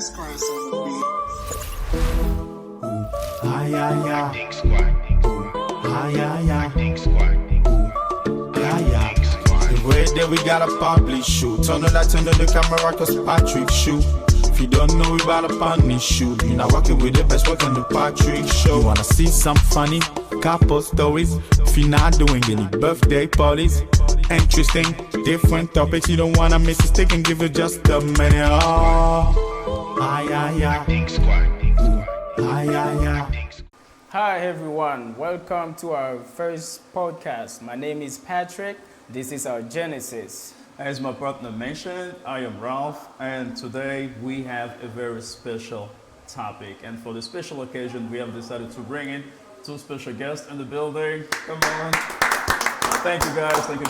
Express on the beat. Ay, ay, ay. Ay, ay, ay. Ay, ay. The way that we gotta publish shoot. Turn on the camera cause Patrick shoot. If you don't know, we about to punish shoot. You not working with the best work on the Patrick show. You wanna see some funny couple stories? If you're not doing any birthday parties, interesting, different topics you don't wanna miss. Stick and give it just a minute. Oh, ay, ay, ay. Ay, ay, ay. Hi everyone, welcome to our first podcast. My name is Patrick. This is our Genesis. As my partner mentioned, I am Ralph, and today we have a very special topic. And for the special occasion, we have decided to bring in two special guests in the building. Come on. Thank you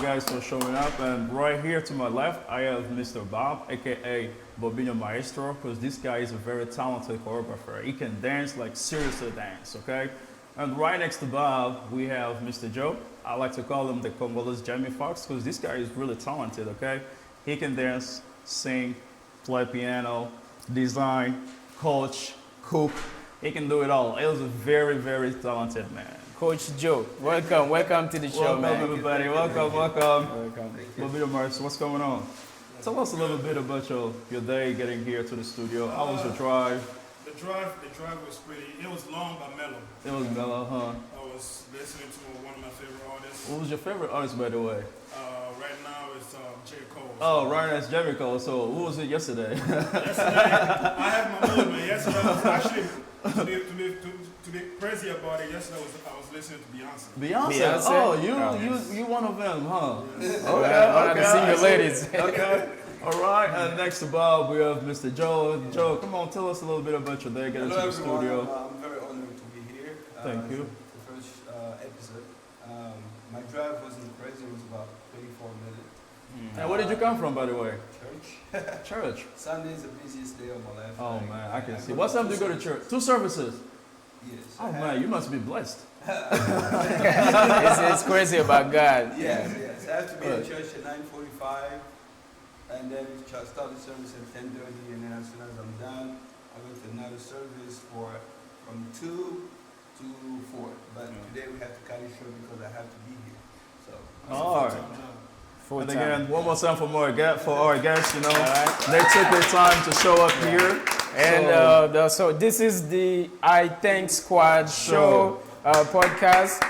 guys for showing up. And right here to my left, I have Mr. Bob, aka Bobinho Maestro, because this guy is a very talented choreographer. He can dance, like seriously dance, okay? And right next to Bob, we have Mr. Joe. I like to call him the Congolese Jamie Foxx, because this guy is really talented, okay? He can dance, sing, play piano, design, coach, cook. He can do it all. He was a very, very talented man. Coach Joe, welcome to the show, Welcome, man. everybody. Welcome. Welcome. Bobinho Maestro, what's going on? Tell us a little bit about your day getting here to the studio. How was your drive? The drive was pretty. It was long but mellow. It was mellow, huh? I was listening to one of my favorite artists. What was your favorite artist, by the way? Right now it's J. Cole. Oh, right, that's Jerry Cole. So, who was it yesterday? Yesterday I had my mood, man. Yesterday I was actually to be crazy about it. Yesterday I was listening to Beyonce. Beyonce. Oh, you one of them, huh? One of the senior ladies. Okay. All right. And next to Bob, we have Mr. Joe. Joe, come on, tell us a little bit about your day. Get into Hello, the everyone. studio. I'm very honored to be here. Thank you. The first episode. My drive wasn't crazy. It was about 24 minutes. And where did you come from, by the way? Church. Church. Sunday is the busiest day of my life. Oh man, I can see. go What to time do you go to church? 2 services. Yes. Oh man, you must be blessed. It's crazy about God. Yes. I have to be in church at 9:45, and then start the service at 10:30, and then as soon as I'm done, I go to another service from 2 to 4. But today we have to cut it short because I have to be here. So. All right. Full And time. again, one more time for our guests, you know. They took their time to show up here. And so this is the I Thank Squad show podcast.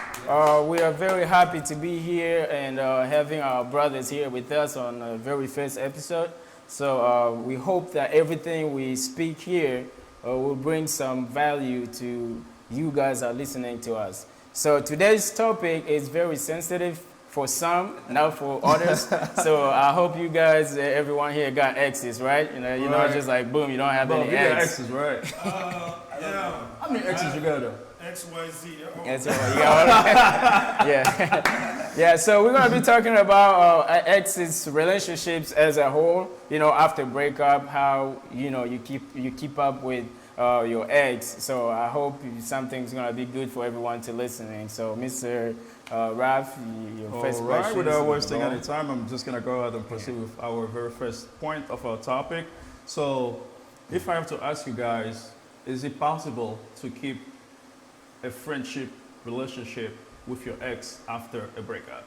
We are very happy to be here and having our brothers here with us on the very first episode. So we hope that everything we speak here will bring some value to you guys that are listening to us. So today's topic is very sensitive for some, not for others. So I hope you guys, everyone here got exes, right? You know, just like boom, you don't have Bob, any you got ex. exes, right? Yeah. How many exes you got though? XYZ. That's what you got. Yeah. Yeah, so we're going to be talking about exes, relationships as a whole, you know, after breakup, how, you know, you keep up with your ex. So I hope something's going to be good for everyone to listening. So Mr. Ralph, your first All right, question. without wasting any time, I'm just going to go ahead and proceed with our very first point of our topic. So if I have to ask you guys, is it possible to keep a friendship relationship with your ex after a breakup?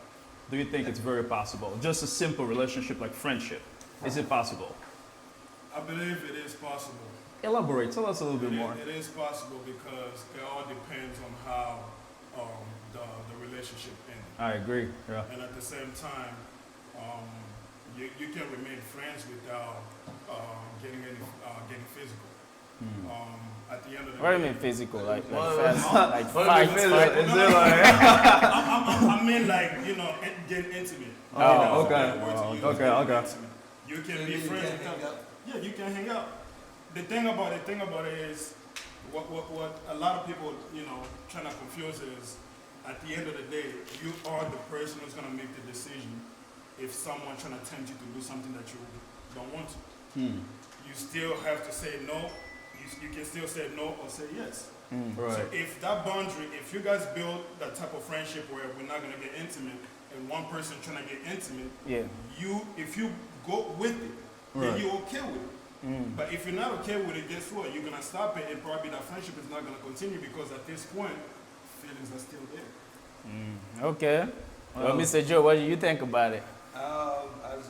Do you think it's very possible? Just a simple relationship like friendship. Is it possible? I believe it is possible. Elaborate. Tell us a little bit more. It is possible because it all depends on how the relationship ended. I agree. Yeah. And at the same time, you can remain friends without getting physical. At the end of the What do day, you mean physical? Like What- fast, like What do you fights? mean? Fight? Is it like? I mean, like, getting intimate. Oh, okay. The word to use, Okay, getting okay. intimate. You can So be you friends can with hang them. out? Yeah, you can hang out. The thing about it is, what a lot of people, trying to confuse is, at the end of the day, you are the person who's gonna make the decision if someone trying to tempt you to do something that you don't want to. You still have to say no. You can still say no or say yes. So Right. if that boundary, if you guys build that type of friendship where we're not gonna get intimate, and one person trying to get intimate, Yeah. if you go with it, then Right. you're okay with it. But if you're not okay with it, guess what? You're gonna stop it, and probably that friendship is not gonna continue because at this point, feelings are still there. Okay. Well, Mr. Joe, what do you think about it? As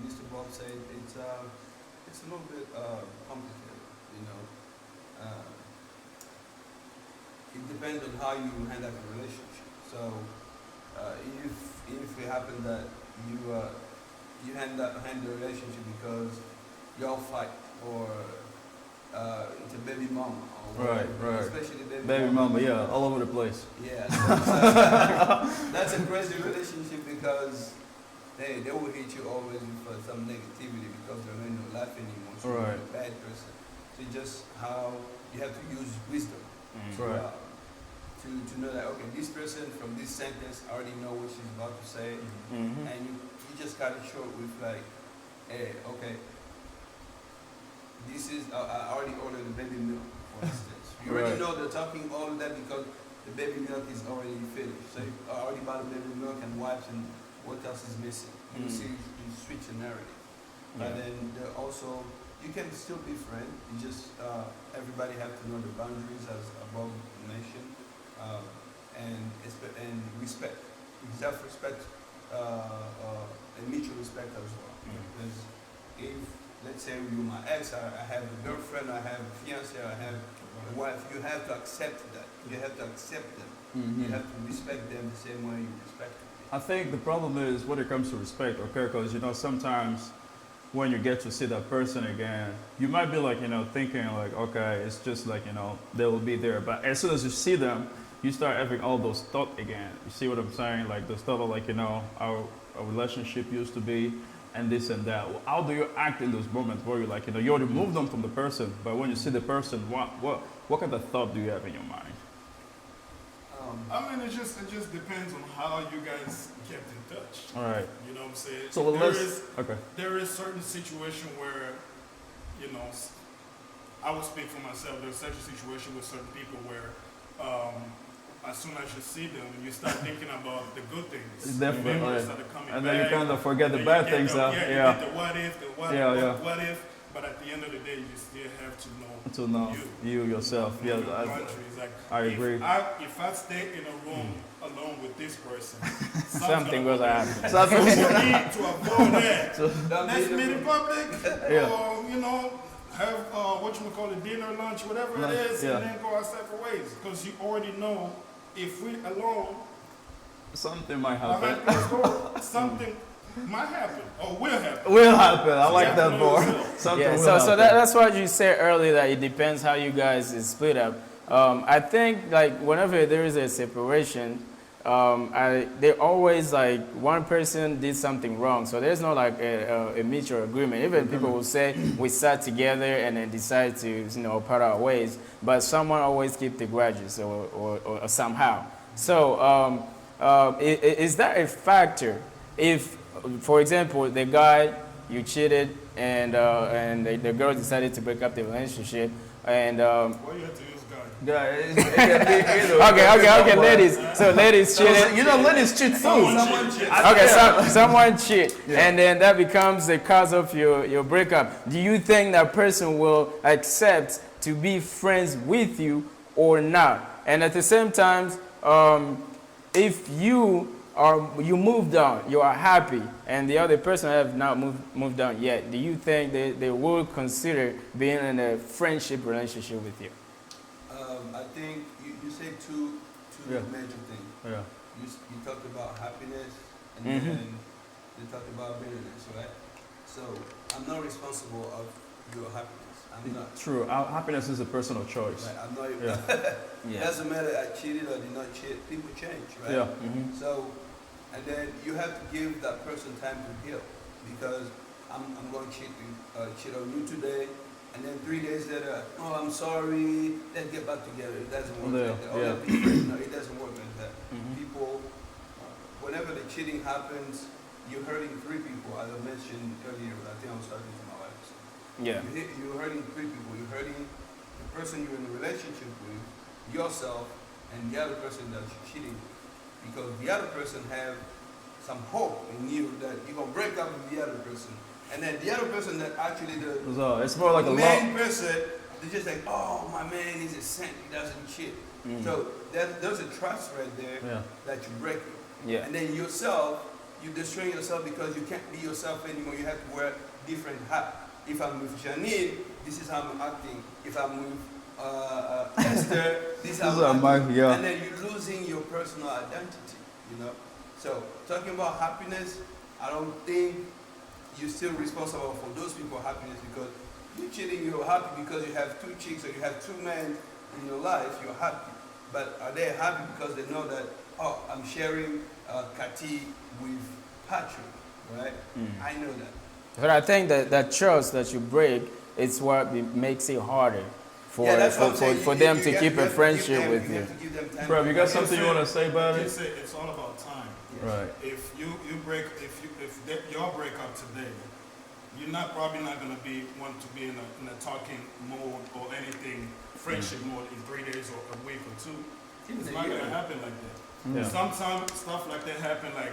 Mr. Bob said, it's a little bit complicated, you know. It depends on how you handle the relationship. So if it happened that you handle the relationship because y'all fight or it's a baby mama, or Right, whatever, right. especially Baby mama, yeah, all over the place. Yeah, that's a crazy relationship because they will hit you always with some negativity because there ain't no life anymore. So Right. you're a bad person. So it's just how you have to use wisdom Right. to know that okay, this person from this sentence already know what she's about to say, and you just cut it short with like, hey, okay, this is I already ordered the baby milk, for instance. You already Right. know they're talking all of that because the baby milk is already finished. So you already bought the baby milk and wipes and what else is missing? You see, you switch the narrative. Yeah. And then also, you can still be friends. You just, everybody have to know the boundaries as above mentioned. And respect. Self-respect, and mutual respect as well. Because if, let's say you're my ex, I have a girlfriend, I have a fiance, I have a wife, you have to accept that. You have to accept them. You have to respect them the same way you respect them. I think the problem is when it comes to respect, okay, because, you know, sometimes when you get to see that person again, you might be like, you know, thinking like, okay, it's just like, you know, they will be there. But as soon as you see them, you start having all those thoughts again. You see what I'm saying? Like the thought of like, you know, our relationship used to be and this and that. How do you act in those moments where you're like, you know, you already moved on from the person, but when you see the person, what kind of thought do you have in your mind? I mean, it just depends on how you guys kept in touch. All right. You know what I'm saying? So okay. There is certain situation where, you know, I will speak for myself. There's such a situation with certain people where, as soon as you see them, you start thinking about the good things. Definitely. Memories that are coming And back. then you kind of forget the Then bad you get things. the, Yeah. you get the what if, what if. But at the end of the day, you still have to know. To know you yourself. Yeah. Your boundaries. Like, I agree. If I stay in a room alone with this person, Something goes happen. So you need to avoid that. Let's meet in public, or you know, have what you call it, dinner, lunch, whatever it is, and then go our separate ways. Because you already know if we're alone, Something might happen. behind closed doors, something might happen or will happen. Will happen. I like that know more. yourself. Something Yeah, will so happen. that's what you said earlier, that it depends how you guys is split up. I think like whenever there is a separation, they always like one person did something wrong, so there's no like a mutual agreement. Even people will say we sat together and then decide to part our ways, but someone always keep the grudges or somehow. So is that a factor? If, for example, the guy you cheated and the girl decided to break up the relationship and Why you have to use God? Okay, ladies. So ladies cheated. You know, ladies cheat too. Someone cheated. Okay, someone cheat, and then that becomes the cause of your breakup. Do you think that person will accept to be friends with you or not? And at the same time, if you moved on, you are happy, and the other person have not moved on yet, do you think they will consider being in a friendship relationship with you? I think you say two major things. Yeah. You talked about happiness, and then you talked about bitterness, right? So I'm not responsible of your happiness. I'm not. True. Our happiness is a personal choice. Right, I'm not. Yeah. Doesn't matter I cheated or did not cheat. People change, right? Yeah. So, and then you have to give that person time to heal, because I'm going to cheat on you today, and then 3 days later, oh, I'm sorry, let's get back together. It doesn't work like that. Yeah. No, it doesn't work like that. People, whenever the cheating happens, you're hurting three people. As I mentioned earlier, I think I was talking to my wife. So Yeah. you're hurting three people. You're hurting the person you're in a relationship with, yourself, and the other person that you're cheating with. Because the other person have some hope in you that you're going to break up with the other person, And then the other person that actually So it's more like a main love. person, they're just like, oh, my man is a saint, he doesn't cheat. So there's a trust right there that you break it. Yeah. And then yourself, you destroy yourself because you can't be yourself anymore. You have to wear different hat. If I'm with Janine, this is how I'm acting. If I'm with Esther, this is how I'm acting. Yeah. And then you're losing your personal identity, you know? So talking about happiness, I don't think you're still responsible for those people's happiness because you're cheating, you're happy because you have 2 chicks or you have 2 men in your life, you're happy. But are they happy because they know that, oh, I'm sharing Kati with Patrick, right? I know that. But I think that trust that you break, it's what makes it harder for that's what I'm saying. for them to keep a friendship with You you. have to give them time. Bro, you got something you want to say about it? It's all about time. Right. If y'all break up today, you're probably not gonna want to be in a talking mode or anything, friendship mode in 3 days or a week or 2. It's not gonna happen like that. Yeah. Sometimes stuff like that happen like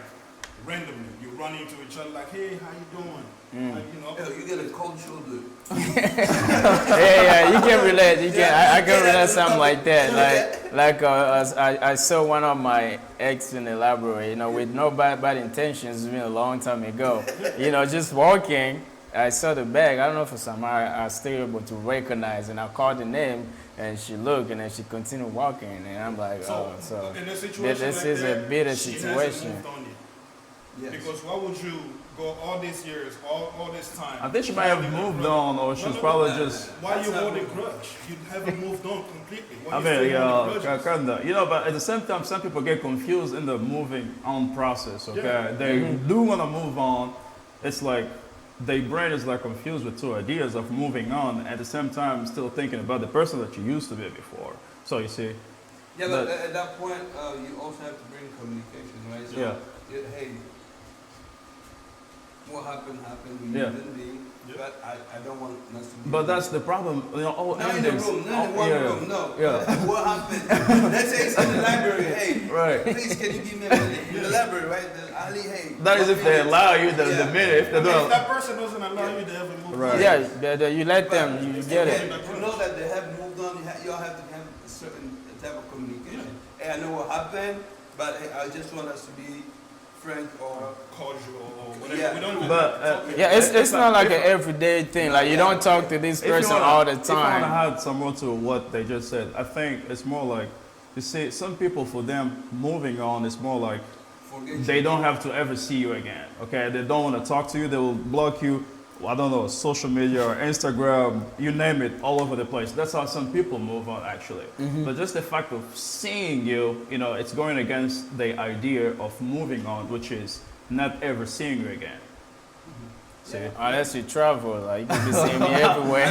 randomly. You run into each other like, hey, how you doing? Like, you know. Yo, you get a cold shoulder. Yeah, you can relate. You can. I can relate something like that. I saw one of my ex in the library. You know, with no bad intentions. It's been a long time ago. You know, just walking. I saw the bag. I don't know for some I was still able to recognize, and I called the name, and she looked, and then she continued walking, and I'm like, oh, so in a situation this like is that, a bitter she situation. hasn't moved on yet. Yes. Because why would you go all these years, all this time? I think she might have moved on, or she's probably just. Why are you holding grudge? You haven't moved on completely. Why I you mean, still holding grudges? kinda. You know, but at the same time, some people get confused in the moving on process. Okay, Yeah. they do want to move on. It's like their brain is like confused with 2 ideas of moving on at the same time, still thinking about the person that you used to be before. So you see. Yeah, but at that point, you also have to bring communication, right? So, hey, what happened, we didn't be, but I don't want us to be. But that's the problem. You know, not in the room, not in one room, no. Yeah. What happened? Let's say it's in the library, hey, Right. please can you give me a minute? In the library, right? Ali, hey. That is if they allow you the minute. If they If don't. that person doesn't allow you to ever move Right. on. Yeah, you let them. You get it. To know that they have moved on, you all have to have a certain type of communication. Hey, I know what happened, but hey, I just want us to be frank or Cordial or whatever. Yeah. We don't But Yeah, it's not like an everyday thing. Like you don't talk to this person all the If you want to time. add some more to what they just said, I think it's more like, you see, some people, for them, moving on is more like forget they don't have to ever see you again. Okay, they don't want to talk to you. They will block you. I don't know, social media or Instagram, you name it, all over the place. That's how some people move on, actually. But just the fact of seeing you, you know, it's going against the idea of moving on, which is not ever seeing you again. See? Unless you travel, like you can be seeing me everywhere.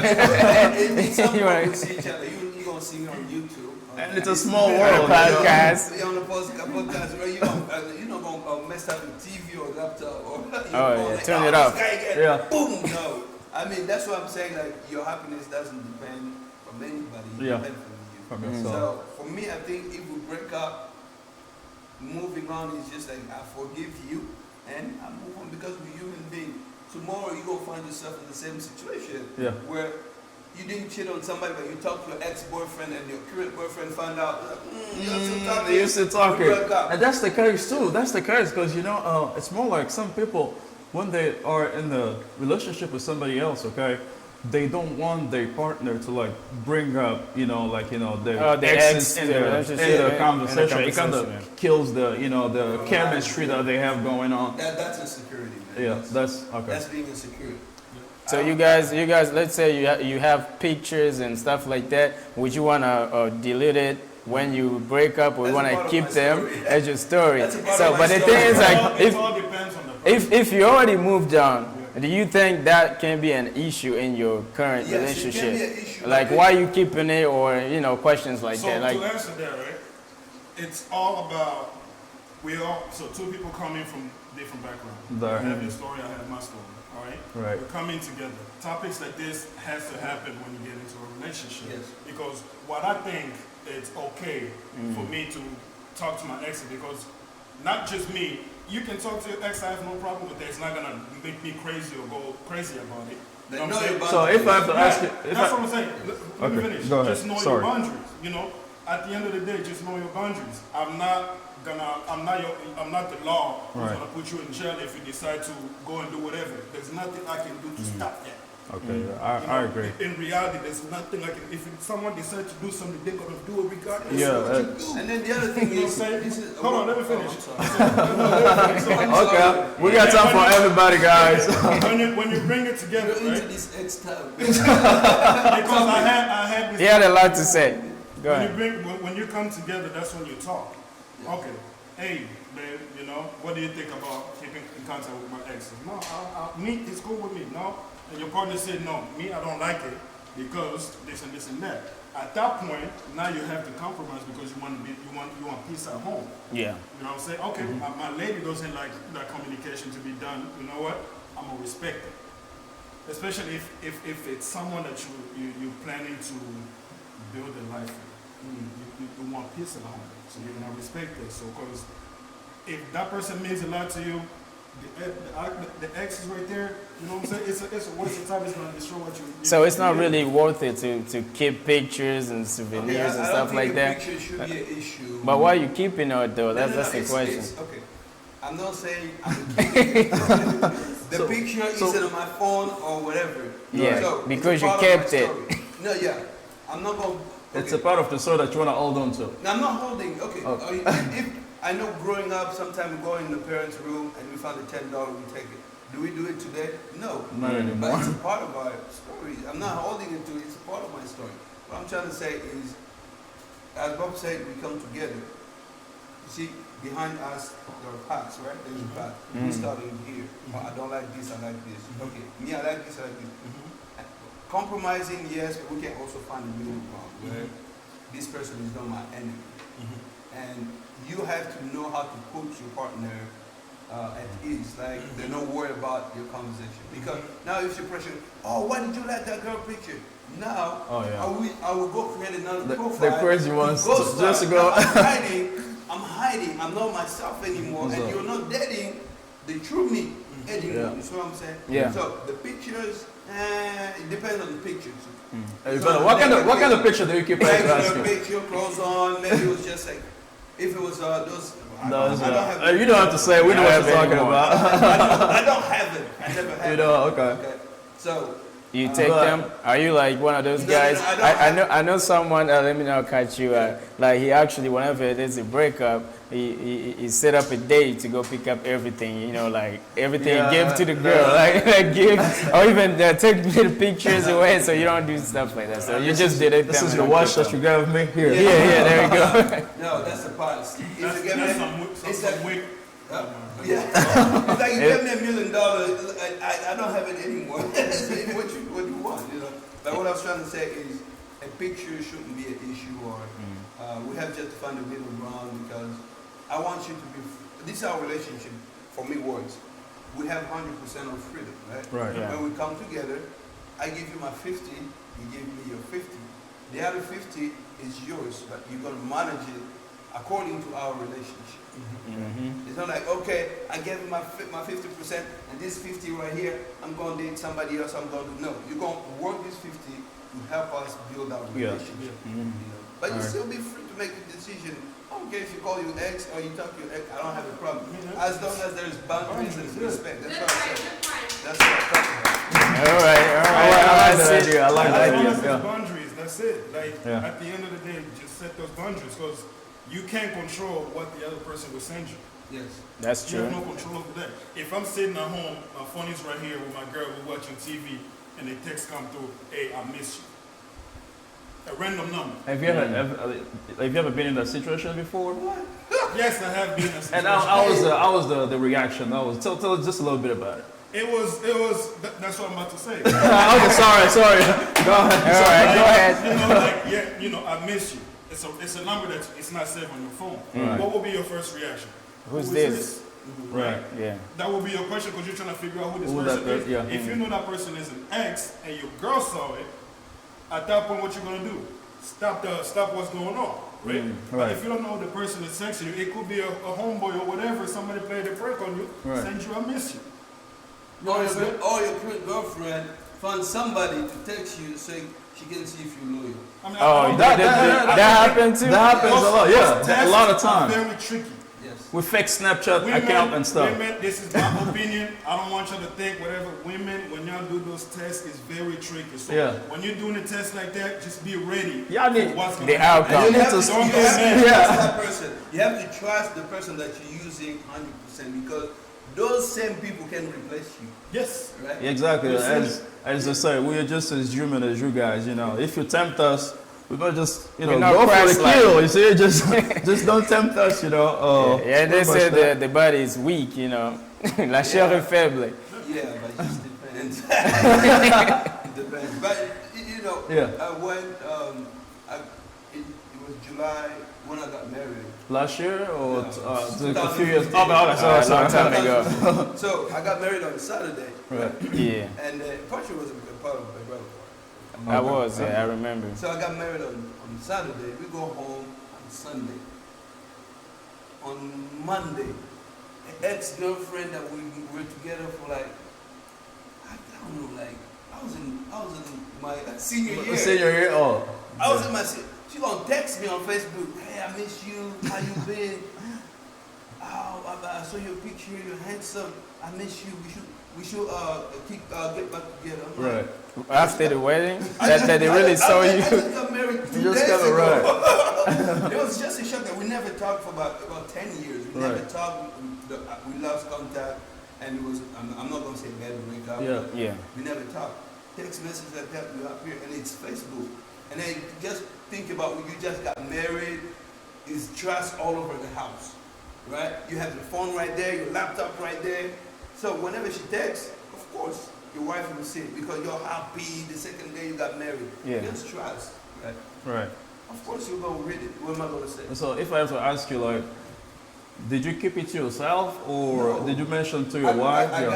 In some You point right. we see each other. You're going to see me on YouTube. And it's a small On a world. podcast. You on the podcast, right? You're not going to mess up with TV or laptop or Oh, yeah, turn it off. Yeah. Boom, no. I mean, that's what I'm saying. Like, your happiness doesn't depend from anybody. It Yeah. depends from you. From yourself. So, for me, I think if we break up, moving on is just like, I forgive you and I move on because we're human beings. Tomorrow, you're going to find yourself in the same situation where you didn't cheat on somebody, but you talked to your ex-boyfriend and your current boyfriend found out, They used to talk we broke up. And that's the case too. That's the case because, you know, it's more like some people, when they are in a relationship with somebody else, okay, they don't want their partner to like bring up, you know, like, you know, the exes in the conversation. It kind of kills the, you know, the chemistry that they have going on. That's insecurity, man. Yeah, that's okay. That's being insecure. So you guys, let's say you have pictures and stuff like that. Would you wanna delete it when you break up, or you wanna keep them as your story? So, but the thing is, like, It all depends on the person. if you already moved on, do you think that can be an issue in your current Yes, it relationship? can be an issue. Like, why you keeping it, or you know, questions like So that? Like, to answer that, right? It's all about so 2 people coming from different backgrounds. I have your story, I have my story. All right? Right. We're coming together. Topics like this has to happen when you get into a relationship. Yes. Because what I think it's okay for me to talk to my exes, because not just me, you can talk to your ex. I have no problem with that. It's not gonna make me crazy or go crazy about it. You know what I'm saying? So if I have to ask you, That's what I'm saying. Let me finish. Go ahead. Just know Sorry. your boundaries. You know, at the end of the day, just know your boundaries. I'm not the law who's Right. gonna put you in jail if you decide to go and do whatever. There's nothing I can do to stop that. Okay, You know, I agree. In reality, there's nothing I can. If someone decides to do something, they're gonna do it regardless. Yeah, of what you do. And then the other thing You know is, what I'm this saying? is, Hold on, let me finish. Okay, we got time for everybody, guys. When you bring it together, You're into right? this ex time. Because I had this. He had a lot to say. Go ahead. When you come together, that's when you talk. Okay, hey, babe, you know, what do you think about keeping in contact with my exes? No, me, it's cool with me. No, and your partner said no. Me, I don't like it because this and that. At that point, now you have to compromise because you want peace at home. Yeah. You know what I'm saying? Okay, my lady doesn't like that communication to be done. You know what? I'm gonna respect it. Especially if it's someone that you're planning to build a life with. You want peace at home. So you're gonna respect it. So because if that person means a lot to you, the ex is right there, you know what I'm saying? It's a waste of time, it's gonna destroy what you. So it's not really worth it to keep pictures and souvenirs and stuff like that. Picture should be an issue. But why are you keeping it though? That's the it's- question. okay, I'm not saying the picture isn't on my phone or whatever. Yeah, So, because it's a you part of my kept it. story. No, yeah, I'm not going. It's a part of the story that you want to hold on to. No, I'm not holding. Okay, Okay. If I know growing up, sometimes we go in the parents' room and we found a $10, we take it. Do we do it today? No. Not anymore. But it's a part of our story. I'm not holding it to it. It's a part of my story. What I'm trying to say is, as Bob said, we come together. You see, behind us, there are paths, right? There's a path. We starting here. Oh, I don't like this, I like this. Okay, me, I like this, I like this. Compromising, yes, but we can also find a middle ground where this person is not my enemy. And you have to know how to put your partner at ease. Like, they're not worried about your conversation. Because now if you pressure, oh, why did you like that girl picture? Now, Oh, yeah. I will go create another The profile. crazy ones Ghost just to star. go. I'm hiding, I'm not myself anymore. What's And up? you're not dating the true me anymore. Yeah. You see what I'm saying? Yeah. So the pictures, it depends on the pictures. Hey, brother, what kind of picture do you keep Regular asking? picture, clothes on, maybe it was just like, if it was those, I don't have You don't have to say. We know what you're talking anymore. about. I don't have it. I never had You it. know, okay. So, You take But- them? Are you like one of those No, guys? no, I don't I know someone. Let me not catch you. Like he actually, whenever there's a breakup, he set up a date to go pick up everything. You know, like everything he gave to the girl, like give, or even take little pictures away, so you don't do stuff like that. So you just did it. This is the watch that you gave me here. Yeah, there you go. no, that's the part. It's That's it's like, some weak. yeah. It's like you give me $1 million, I don't have it anymore. It's what you want, you know. But what I was trying to say is, a picture shouldn't be an issue, or we have just to find a middle ground, because I want you to be. This is our relationship. For me, works. We have 100% of freedom, right? Right. Yeah. When we come together, I give you my 50, you give me your 50. The other 50 is yours, but you're gonna manage it according to our relationship. It's not like, okay, I gave you my 50%, and this 50 right here, I'm going to date somebody else, I'm going to, no. You're going to work this 50 to help us build our relationship. You know? But you still be free to make a decision. I don't care if you call your ex or you talk to your ex, I don't have a problem. As long as there's boundaries and respect. That's what I said. That's what I'm talking about. All right. I like that idea. I like that As long idea. as there's Yeah. boundaries, that's it. Like Yeah. at the end of the day, just set those boundaries, because you can't control what the other person will send you. Yes. That's You have true. no control over that. If I'm sitting at home, my phone is right here with my girl, we're watching TV, and a text come through, hey, I miss you. A random number. Have you ever been in that situation before? Yes, I have been in a situation. And how was the reaction? Tell us just a little bit about it. It was, that's what I'm about to say. Okay, sorry. Go ahead. All right, go ahead. You know, like, yeah, you know, I miss you. It's a number that it's not saved on your phone. Right. What will be your first reaction? Who's Who is this? Right. Yeah. That will be your question, because you're trying to figure out who this Who person that is. is, yeah. If you know that person is an ex and your girl saw it, at that point, what you're gonna do? Stop what's going on. right? But Right. if you don't know the person that's texting you, it could be a homeboy or whatever. Somebody played a prank on you, Right. send you a miss you. Or your current girlfriend found somebody to text you saying she can see if you're loyal. I mean, Oh, that happened too? That happens a lot. Yeah, a lot of times. Very tricky. Yes. With fake Snapchat account and stuff. Women, this is my opinion. I don't want you to think whatever. Women, when y'all do those tests, it's very tricky. So Yeah. when you're doing a test like that, just be ready. Y'all need for what's the gonna happen. outcome. You need have to- to, don't you get have to mad. trust that person. You have to trust the person that you're using 100% because those same people can replace you, Yes. right? Exactly. Yes, As I say, we are just as human as you guys. You know, if you tempt us, we better just We're not go for the Christ-like. kill. You see, just don't tempt us. You know. Yeah, they pretty much said that. the body is weak, you know. La chair est faible. Yeah, but it just depends. It depends. But you know, Yeah. I went. It was July when I got married. Last year or Yeah. a few years? Oh, okay, A sorry. long time ago. So I got married on Saturday, Right. Yeah, and Portia was a part of my brother. I was. Yeah, I remember. So I got married on Saturday. We go home on Sunday. On Monday, an ex-girlfriend that we were together for like, I don't know, like I was in my senior year. Senior year. Oh. I was in my she gonna text me on Facebook. Hey, I miss you. How you been? Oh, I saw your picture. You're handsome. I miss you. We should get back together. I'm like, Right. After the wedding, that they really saw I you. just got married 2 You just days got it ago. It was just a shock that we never talked for about 10 years. We never Right. talked. We lost contact, and it was. I'm not gonna say bad breakup. Yeah. but Yeah. we never talked. Text message like that we up here, and it's Facebook. And then just think about when you just got married. It's trust all over the house, right? You have your phone right there, your laptop right there. So whenever she texts, of course, your wife will see it because you're happy the second day you got married. Yeah. Just trust, right? Right. Of course you're gonna read it. What am I gonna say? So if I have to ask you, like, did you keep it to yourself, or No. did you mention to your wife? I Yeah.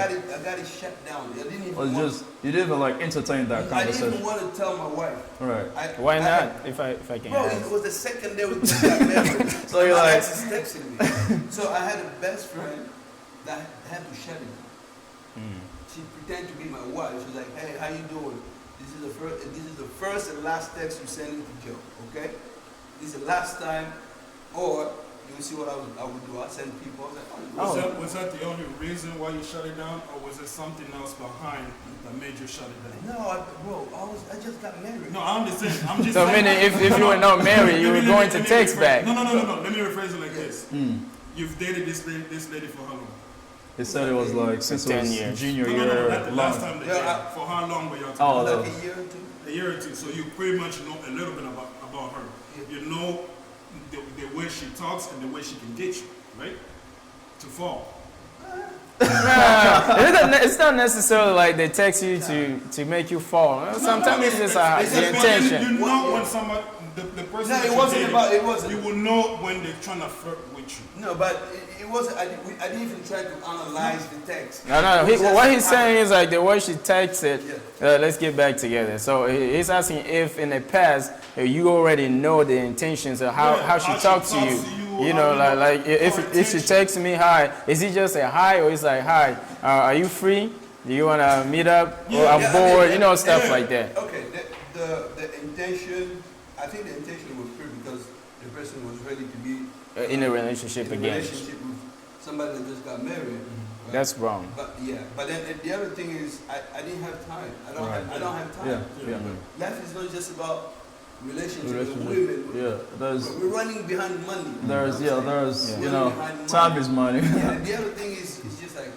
got it shut down. I didn't even Or want, just you didn't even like entertain that I didn't conversation? even want to tell my wife. Right. Why not? If I can Bro, ask. it was the second day we just got married. So you're My like- ex is texting me. So I had a best friend that had to shut it down. She pretended to be my wife. She was like, "Hey, how you doing? This is the first and last text you send to Joe. Okay? This is the last time, or you see what I would do. I send people. I was like, Was that the only reason why you shut it down, or was there something else behind that made you shut it down? No, I just got married. No, I understand. I'm just So saying- meaning if you were not married, you were going to text back. No. Let me rephrase it like this. You've dated this lady for how long? He said it was like since it 10 was years. junior No, year. not the long. last time they Yeah, dated. For how long were y'all Oh, together? Like a year or two. A year or two. So you pretty much know a little bit about her. Yeah. You know the way she talks and the way she can get you, right? To fall. It's not necessarily like they text you to make you fall. Sometimes it's just the intention. You know when somebody, the person No, that it you're wasn't dating, about- it wasn't. You will know when they're trying to flirt with you. No, but it wasn't. I didn't even try to analyze the text. No. It was just What he's how- saying is like the way she texted, Yeah. let's get back together. So he's asking if in the past you already know the intentions of how she talks to you. You know, like if she texts me hi, is it just a hi or it's like hi? Are you free? Do you wanna meet up? Or I'm Yeah, bored? You know, stuff like that. Okay, the intention. I think the intention was pure because the person was ready to be In a relationship in a again. relationship with somebody that just got married. Right? That's wrong. But yeah, but then the other thing is I didn't have time. I don't have time. Yeah. Life is not just about relationships with Relationship. women. Yeah. There's We're running behind money. there's You know what I'm there's saying? you We're know running behind time is money. Yeah, the other thing is it's just like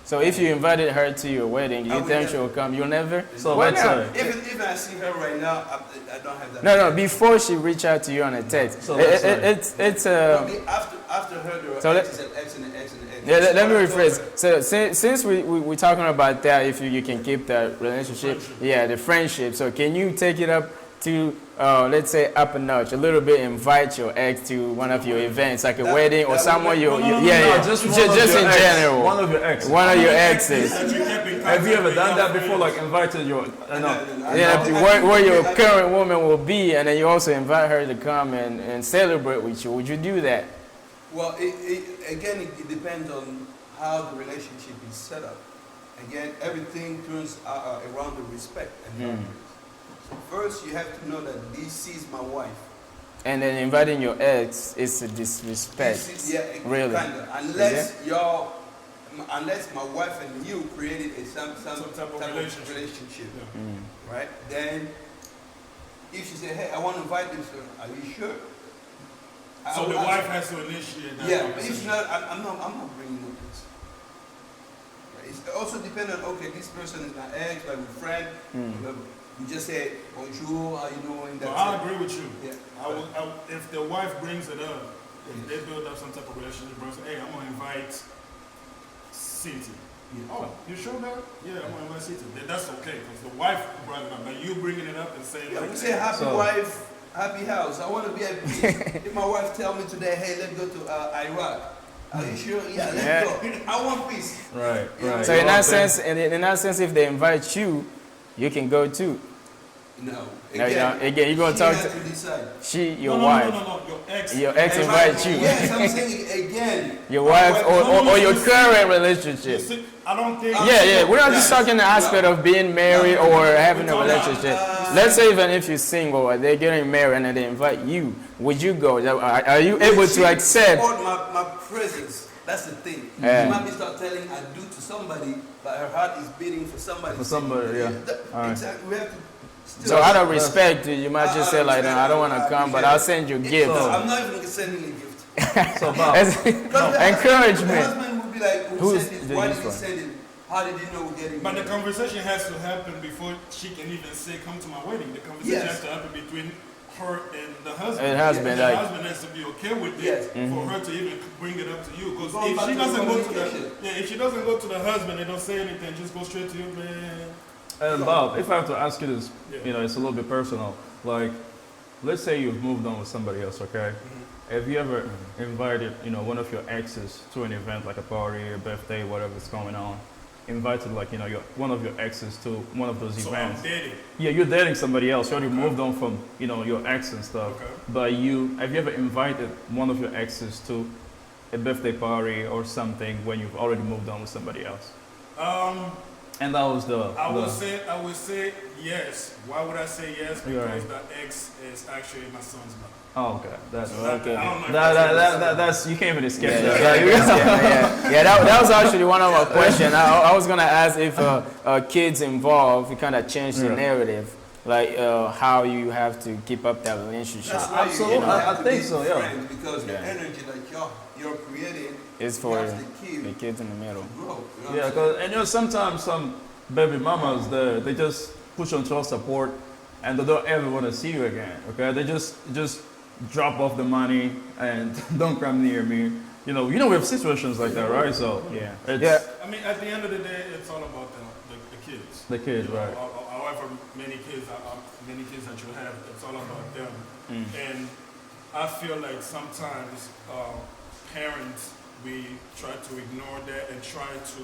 So if you invited her to your wedding, I you would think never. she'll come? You'll never? So Why let's not? say if I see her right now, I don't have that. No, before she reach out to you on a text. So let's say- It's After her there were So let- X's and X and X and X. Yeah, let me October. rephrase. So since we're talking about that, if you can keep the relationship, yeah, the friendship. So can you take it up to, let's say, up a notch, a little bit, invite your ex to one of your events, like a wedding or that someone would- you, no, yeah, just just in general. One of your exes. One of your exes. That you kept in Have you ever done that before? Like invited your where your current woman will be, and then you also invite her to come and celebrate with you. Would you do that? Well, it depends on how the relationship is set up. Again, everything turns around the respect and boundaries. So first, you have to know that this is my wife. And then inviting your ex is a disrespect. Really? Kinda. Unless my wife and you created some type of relationship. Yeah. Right? Then, if she said, hey, I want to invite this, are you sure? So the wife has to initiate that. Yeah, but if not, I'm not bringing up this. Right? It's also dependent on, okay, this person is my ex, like my friend, whatever. You just say, bonjour, how you doing? No, I agree with you. Yeah. If the wife brings it up, if they build up some type of relationship, say, hey, I'm going to invite Cynthia. Yeah. Oh, you sure that? Yeah, I'm going to invite Cynthia. Then that's okay, because the wife brought it up. But you bringing it up and saying, we say happy wife, happy house. I want to be at peace. If my wife tell me today, hey, let's go to Iraq. Are you sure? Yeah, let's go. I want peace. Right. So in that sense, if they invite you, you can go too. No. Again, you're going to talk to decide. your wife. No, Your ex invites you. Yes, I'm saying again. Your wife or your current relationship. I don't think. Yeah. We're not just talking the aspect of being married or having a relationship. Let's say even if you're single or they're getting married and they invite you, would you go? Are you able to accept? My presence. That's the thing. Yeah. You might be start telling I do to somebody, but her heart is beating for somebody. Exactly. We have to. So out of respect, you might just say like, no, I don't want to come, but I'll send you gifts. No, I'm not even sending a gift. So Bob, encouragement. The husband would be like, why did he send it? How did you know we're getting But married? the conversation has to happen before she can even say, come to my wedding. The conversation has to happen between her and the husband. And husband, the husband has to be okay with it for her to even bring it up to you. Because if she doesn't go to if she doesn't go to the husband and don't say anything, just go straight to you, man. And Bob, if I have to ask you this, it's a little bit personal. Like, let's say you've moved on with somebody else, okay? Have you ever invited, one of your exes to an event, like a party, a birthday, whatever's going on? Invited, like, one of your exes to one of those events. I'm dating. Yeah, you're dating somebody else. You already moved on from, your ex and stuff. Okay. But have you ever invited one of your exes to a birthday party or something when you've already moved on with somebody else? And that was I would say yes. Why would I say yes? Because the ex is actually my son's mother. Oh, okay. That's okay. That's you can't even escape that. That was actually one of my questions. I was gonna ask if kids involved, you kind of change the narrative, like how you have to keep up that relationship. Absolutely, I think so. Yeah. Because the energy that you're creating is for the kids in the middle. Grow, because sometimes some baby mamas they just push on child support and they don't ever want to see you again. Okay, they just drop off the money and don't come near me. We have situations like that, right? So I mean, at the end of the day, it's all about the kids. The kids, right? However many kids that you have, it's all about them. And I feel like sometimes parents, we try to ignore that and try to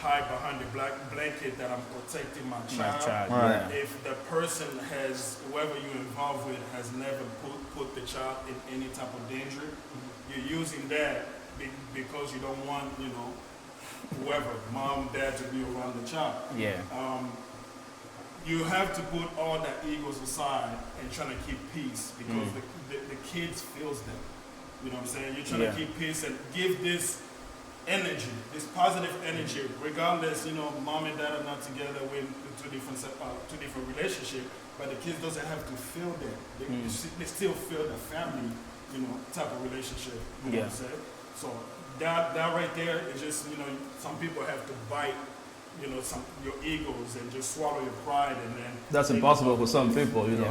hide behind the black blanket that I'm protecting my child. Right. If the person whoever you're involved with has never put the child in any type of danger, you're using that because you don't want, whoever, mom, dad, to be around the child. Yeah. You have to put all that egos aside and trying to keep peace because the kids feels them. You know what I'm saying? You're trying to keep peace and give this energy, this positive energy, regardless, mom and dad are not together, we're in two different relationships, but the kids doesn't have to feel that. They still feel the family, type of relationship. You know what I'm saying? So that right there is just, some people have to bite, your egos and just swallow your pride and then. That's impossible for some people, I know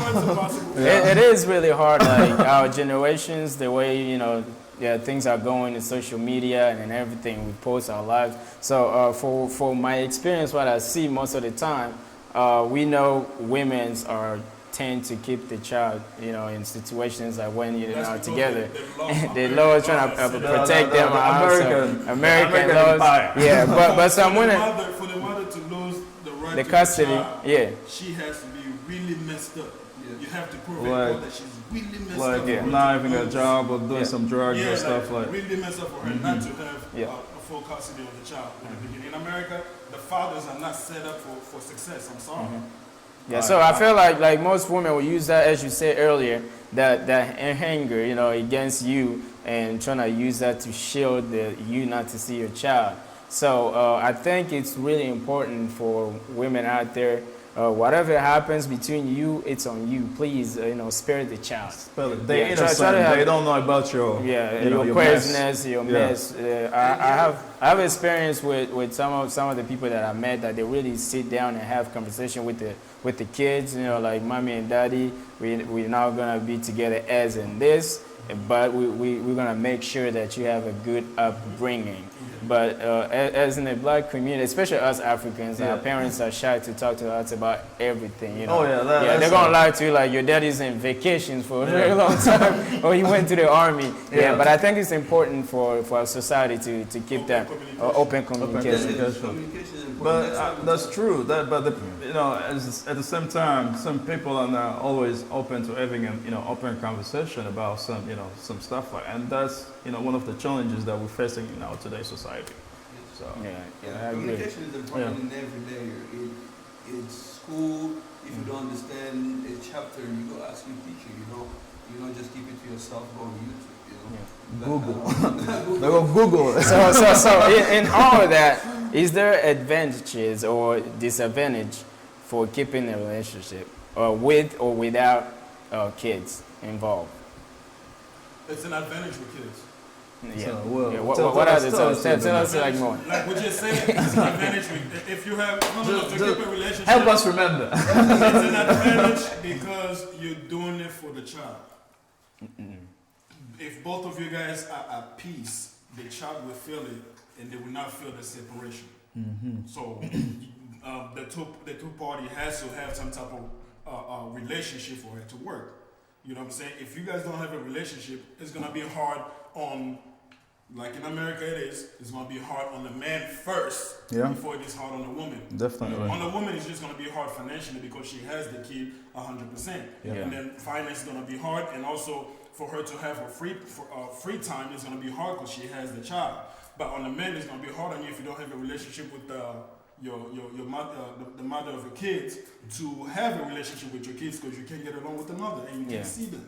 it's impossible. It is really hard, like our generations, the way, things are going in social media and everything, we post our lives. So for my experience, what I see most of the time, we know women's are tend to keep the child, in situations like when you're That's not because together. the The law is trying to protect them. American laws. empire. Yeah, but some women, For the mother to lose the right the to custody, the child, yeah. she has to be really messed up. You have to prove Like- that she's really messed Like up. Yeah. for her not to having a lose. job or doing Yeah. some drugs Yeah, or stuff like. really messed up for her not to have Yeah. a full custody of the child in the beginning. In America, the fathers are not set up for success. I'm sorry. Yeah, so I feel like most women will use that, as you said earlier, that anger, against you, and trying to use that to shield you not to see your child. So I think it's really important for women out there. Whatever happens between you, it's on you. Please, spare the child. But they Yeah, try innocent. to have- They don't know about your Your mess. craziness, your Yeah. mess. I have experience with some of the people that I met that they really sit down and have conversation with the kids. Like mommy and daddy, we're not gonna be together as in this, but we're gonna make sure that you have a good upbringing. But as in the black community, especially us Africans, our parents are shy to talk to us about everything. Oh, yeah, they're that's gonna lie to you like your daddy's in vacations for a very long time, or he went to the army. Yeah, but I think it's important for our society to keep that open communication. Communication is important. But that's true. At the same time, some people are not always open to having an open conversation about some stuff like, and that's one of the challenges that we're facing in our today's society. So Yeah, Yeah, I agree. communication is important in every layer. It's school. If you don't understand a chapter, you go ask your teacher. You don't just keep it to yourself. Go on YouTube. Google. Google. They go Google. So in all of that, is there advantages or disadvantage for keeping a relationship, with or without kids involved? It's an advantage with kids. Yeah. So, well, Yeah, tell what are us- the tell us tell us like more? Like we just said, it's an advantage if you have to keep a relationship. Help us remember. It's an advantage because you're doing it for the child. If both of you guys are at peace, the child will feel it, and they will not feel the separation. So the two party has to have some type of relationship for it to work. You know what I'm saying? If you guys don't have a relationship, it's gonna be hard on, like in America it is, it's gonna be hard on the man first before it is hard on the woman. Definitely. On the woman, it's just gonna be hard financially because she has the kid 100%. Yeah. And then finance is gonna be hard, and also for her to have a free time is gonna be hard because she has the child. But on the man, it's gonna be hard on you if you don't have a relationship with your mother, the mother of your kids, to have a relationship with your kids because you can't get along with the mother and you can't see them.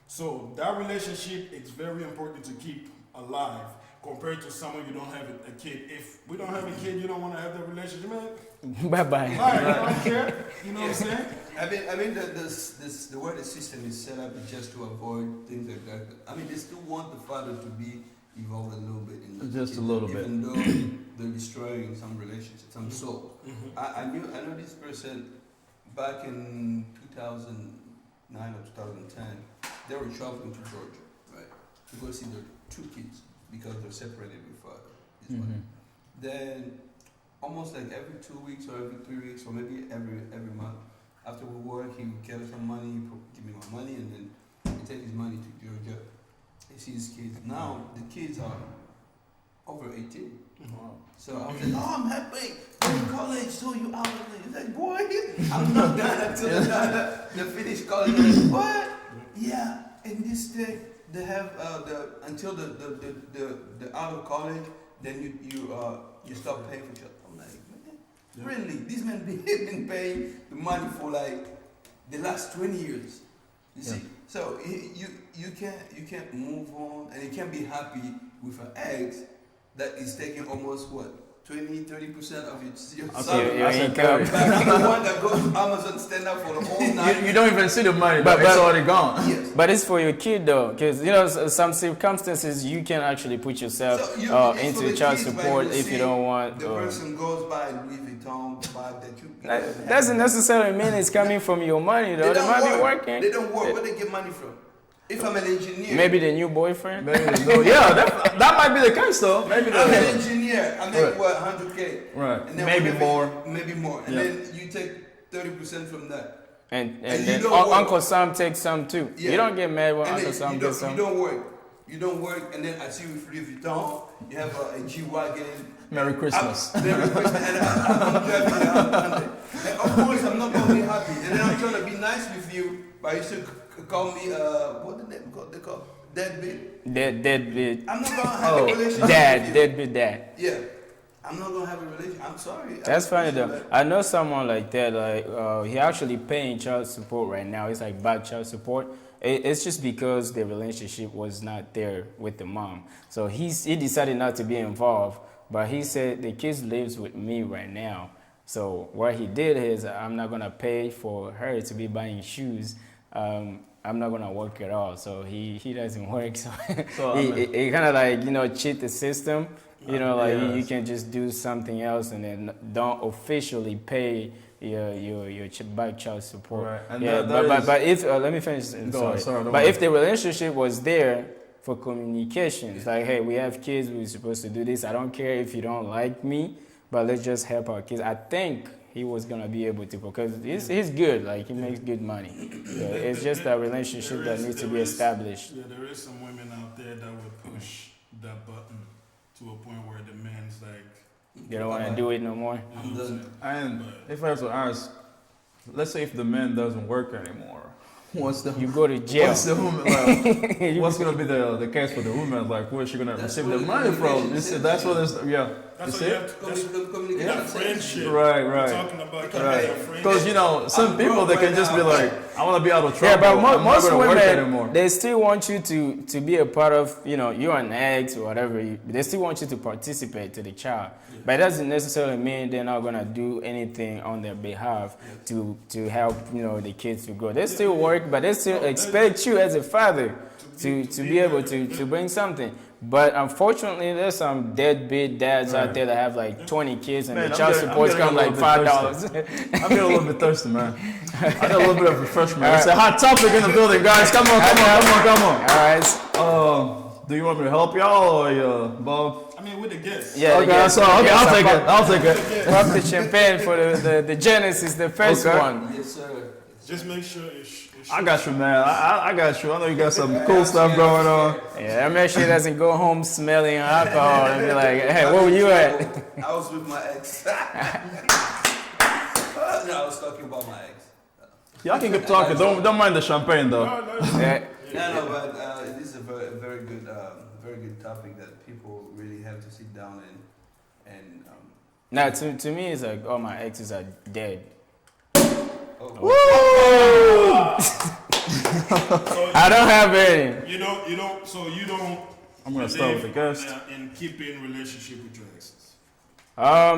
So that relationship is very important to keep alive compared to someone you don't have a kid. If we don't have a kid, you don't want to have that relationship, man. Bye bye. I don't care. You know what I'm saying? I mean the way the system is set up is just to avoid things like that. I mean, they still want the father to be involved a little bit in the Just a kid, little bit. even though they're destroying some relationships, some soul. I know this person back in 2009 or 2010. They were traveling to Georgia, right, to go see their two kids because they're separated with his wife. Then, almost like every 2 weeks or every 3 weeks or maybe every month, after we work, he would get some money, give me my money, and then he take his money to Georgia. He sees his kids. Now the kids are over 18. Wow. So I was like, oh, I'm happy. You're in college, so you out. He's like, boy, I'm not done until they finish college. I'm like, what? Yeah. In this thing, they have until the out of college, then you stop paying for children. I'm like, man, really? These men been paying the money for like the last 20 years. You see? So you can't move on, and you can't be happy with an ex that is taking almost what 20-30% of your salary. Your income. Like the one that goes to Amazon stand up for the whole night. You don't even see the money, but But- it's already gone. Yes. But it's for your kid though, because some circumstances you can actually put yourself So it's for into the child kids, like, support you if see you don't want. The person goes by Louis Vuitton bag that you. That doesn't necessarily mean it's coming from your money though. They might be working. They don't work. Where they get money from? If I'm an engineer. Maybe the new boyfriend. Maybe no. Yeah, that might be the case though. Maybe I'm an the, engineer. I make Right. what 100K. right. And then Maybe whatever- more. Maybe more. And Yeah. then you take 30% from that. And And you then don't work. Uncle Sam takes some too. Yeah. You don't get mad when And Uncle then Sam you gets don't, some. you don't work. You don't work, and then I see you with Louis Vuitton. You have a G-Wagon. Merry Christmas. Merry Christmas. And I'm driving around Sunday. And of course, I'm not going to be happy. And then I'm trying to be nice with you, but you should call me, what the name called? They call deadbeat. Deadbeat. I'm not going to have a relationship Dad, with you. deadbeat dad. Yeah. I'm not going to have a relationship. I'm sorry. That's funny though. Like, I know someone like that. Like he actually paying child support right now. It's like back child support. It's just because the relationship was not there with the mom. So he decided not to be involved. But he said the kids lives with me right now. So what he did is I'm not gonna pay for her to be buying shoes. I'm not gonna work at all. So he doesn't work. So he kind of like cheat the system. You can just do something else and then don't officially pay your back child support. Right. And yeah, but if let me finish. But if the relationship was there for communications, like hey, we have kids, we're supposed to do this. I don't care if you don't like me, but let's just help our kids. I think he was gonna be able to because he's good. Like he makes good money. It's just a relationship that needs to be established. Yeah, there is some women out there that would push that button to a point where the man's like, They don't want to do it no more. I'm done. And if I have to ask, let's say if the man doesn't work anymore, You go to jail. what's the woman like? What's gonna be the case for the woman? Like, where's she gonna That's receive where the the money from? communication That's what it's yeah. that's You what you see? have to, that's Communication. that friendship. Right, We're right. talking about Right. that friendship. Because some I'm people broke they can right just be now. like, I want to be out of Yeah, trouble. but I'm most not gonna work women, anymore. they still want you to be a part of, you're an ex or whatever. They still want you to participate to the child. But it doesn't necessarily mean they're not going to do anything on their behalf to help, the kids to grow. They still work, but they still expect you as a father to be able to bring something. But unfortunately, there's some deadbeat dads out there that have like 20 kids and Man, the I'm child getting- I'm support's getting come a like little bit $5. I'm getting a little bit thirsty, man. I got a little bit of refreshment. It's a hot topic in the building, guys. Come on. All right. Do you want me to help y'all or Bob? I mean, with the guests. Yeah. Okay, I'll take it. Pop the champagne for the Genesis, the first Okay. one. Yes, sir. Just make sure I got you, man. I got you. I know you got some cool stuff going on. Yeah, that make sure he doesn't go home smelling alcohol and be like, hey, where were you at? I was with my ex. No, I was talking about my ex. Y'all can keep talking. Don't mind the champagne though. Yeah. No, but it is a very good topic that people really have to sit down and Now, to me, it's like all my exes are dead. I don't have any. You don't. So you don't. I'm gonna start with the guest. In keeping relationship with your exes. I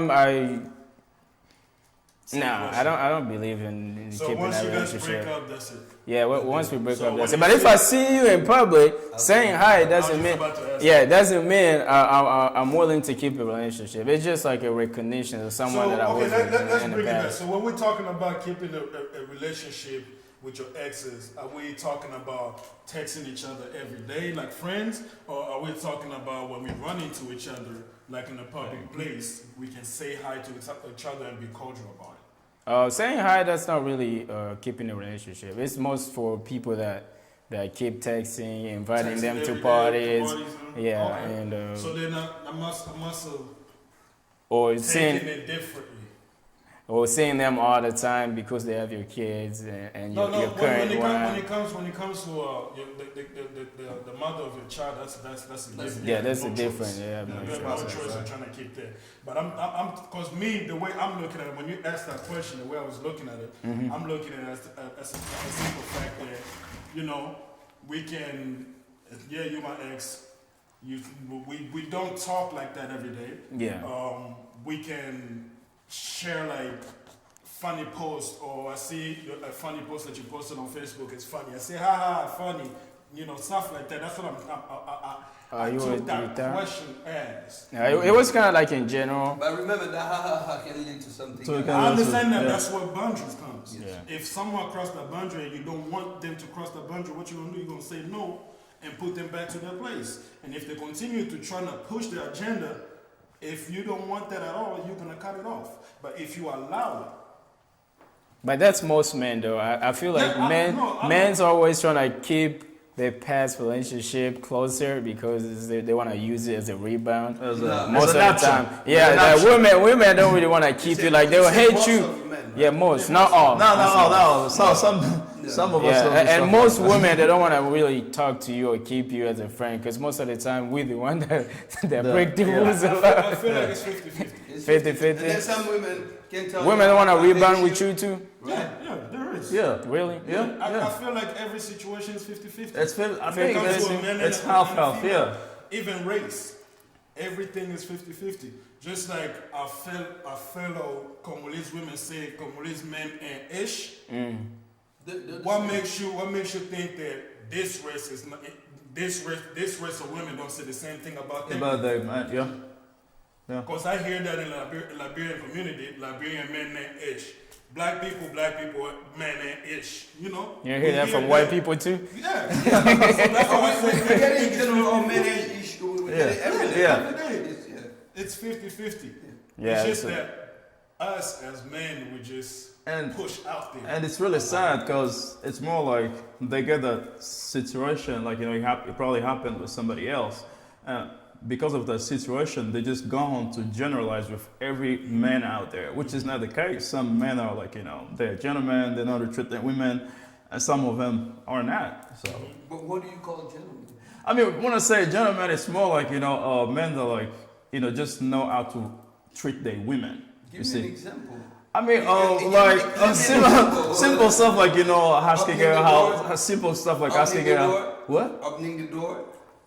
don't believe in So keeping once that you guys relationship. break up, that's it. Yeah, once we break So up, that's when it. But you if say- I see you in public saying hi, I doesn't was mean. about to ask Yeah, doesn't mean I'm willing to keep a relationship. It's just like a recognition of someone that I was with let's in the bring it back. past. So when we're talking about keeping a relationship with your exes, are we talking about texting each other every day like friends, or are we talking about when we run into each other like in a public place, we can say hi to each other and be cordial about it? Saying hi, that's not really keeping a relationship. It's most for people that keep texting, inviting Texting them to every day, parties. huh? Yeah, Okay. and So then I must have or taken seeing it differently. or seeing them all the time because they have your kids and your current when one. it comes to the mother of your child, that's a different. Yeah, that's no a different. choice. Yeah, You no have choice. no choice of trying to keep that. But I'm because me, the way I'm looking at it, when you asked that question, the way I was looking at it, I'm looking at it as a simple fact that, we can, yeah, you're my ex. We don't talk like that every day. Yeah. We can share like funny post, or I see a funny post that you posted on Facebook. It's funny. I say, ha, funny. Stuff like that. That's what I You took would that do that? question as. Yeah, it was kind of like in general. But remember that ha can lead to something. So it else. can- I understand that. Yeah. That's where boundaries comes. Yeah. If someone crossed that boundary and you don't want them to cross that boundary, what you gonna do? You're gonna say no and put them back to their place. And if they continue to try to push their agenda, if you don't want that at all, you're gonna cut it off. But if you allow it, But that's most men, though. I feel like men's always trying to keep their past relationship closer because they want to use it as a rebound. Most of the time. Yeah, like women don't really want to keep you. Like, they will hate you. Yeah, most. Not all. No. Some of us. And most women, they don't want to really talk to you or keep you as a friend because most of the time we're the one that break the rules a lot. I feel like it's 50-50. 50-50. And then some women can tell Women don't want to rebound with you too? Yeah, there is. Yeah. Really? Yeah. I feel like every situation is 50-50. I think it's half. Yeah. Even race, everything is 50-50. Just like our fellow Congolese women say, Congolese men and ish. What makes you think that this race is not, this race of women don't say the same thing about them? About them, yeah. Because I hear that in Liberian community, Liberian men named ish. Black people, men named ish. You know? You hear that from white people too? Yeah. So that's why we're getting general men and ish. We get it every day. It's 50-50. Yeah. It's just that us as men, we just push out there. And it's really sad because it's more like they get that situation, like, it probably happened with somebody else. Because of that situation, they just go on to generalize with every man out there, which is not the case. Some men are like, they're gentlemen, they know how to treat their women, and some of them are not. So. But what do you call gentlemen? I mean, when I say gentlemen, it's more like, men that like, just know how to treat their women. Give me an example. I mean, simple stuff like, asking her how, simple stuff like asking her, what? Opening the door.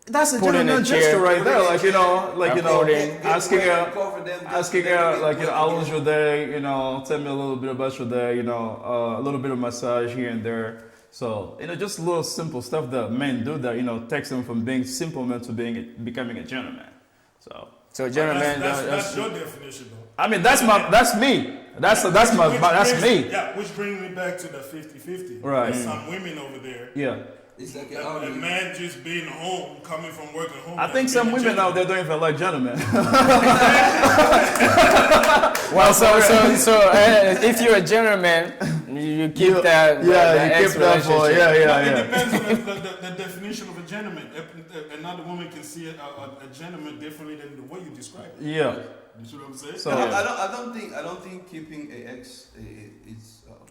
That's a gentleman gesture right there, asking her, like, how was your day, tell me a little bit about your day, a little bit of massage here and there. So, just little simple stuff that men do that, takes them from being simple men to becoming a gentleman. So gentleman, that's your definition, though. I mean, that's me. That's me. Yeah, which brings me back to the 50-50. Right. There's some women over there. Yeah. It's like a man just being home, coming from work at home. I think some women out there don't even like gentlemen. Well, so if you're a gentleman, you keep that. You keep that for. It depends on the definition of a gentleman. Another woman can see a gentleman differently than the way you describe it. Yeah. You see what I'm saying? So I don't think keeping an ex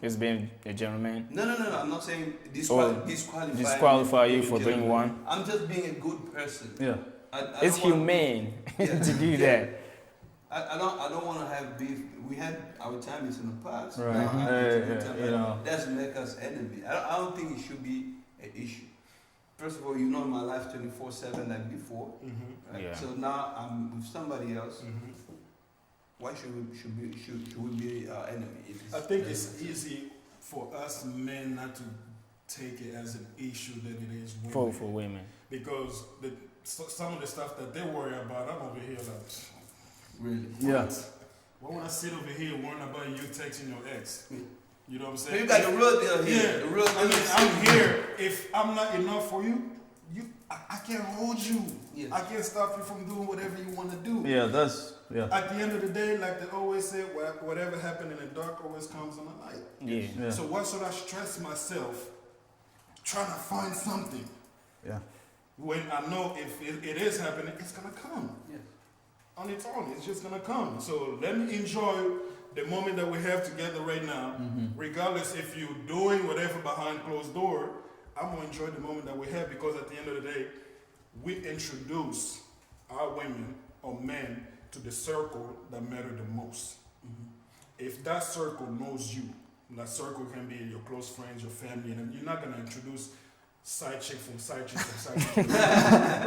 is being a gentleman. No. I'm not saying disqualify you for being one. I'm just being a good person. Yeah. It's humane to do that. I don't want to have beef. We had our times in the past. Right. Doesn't make us enemy. I don't think it should be an issue. First of all, you know my life 24/7 like before. Right? Yeah. So now I'm with somebody else. Why should we be enemy? I think it's easy for us men not to take it as an issue that it is women. For women. Because some of the stuff that they worry about, I'm over here like, really? Yeah. Why would I sit over here worrying about you texting your ex? You know what I'm saying? So you got the real deal here. Yeah. The real deal. I mean, I'm here. If I'm not enough for you, I can't hold you. Yes. I can't stop you from doing whatever you want to do. Yeah, At the end of the day, like they always say, whatever happened in the dark always comes in the light. Yeah. So why should I stress myself trying to find something? Yeah. When I know if it is happening, it's gonna come. Yes. On its own, it's just gonna come. So let me enjoy the moment that we have together right now, regardless if you're doing whatever behind closed door. I'm gonna enjoy the moment that we have because at the end of the day, we introduce our women or men to the circle that matter the most. If that circle knows you, that circle can be your close friends, your family, and you're not gonna introduce side chick from side chick from side chick.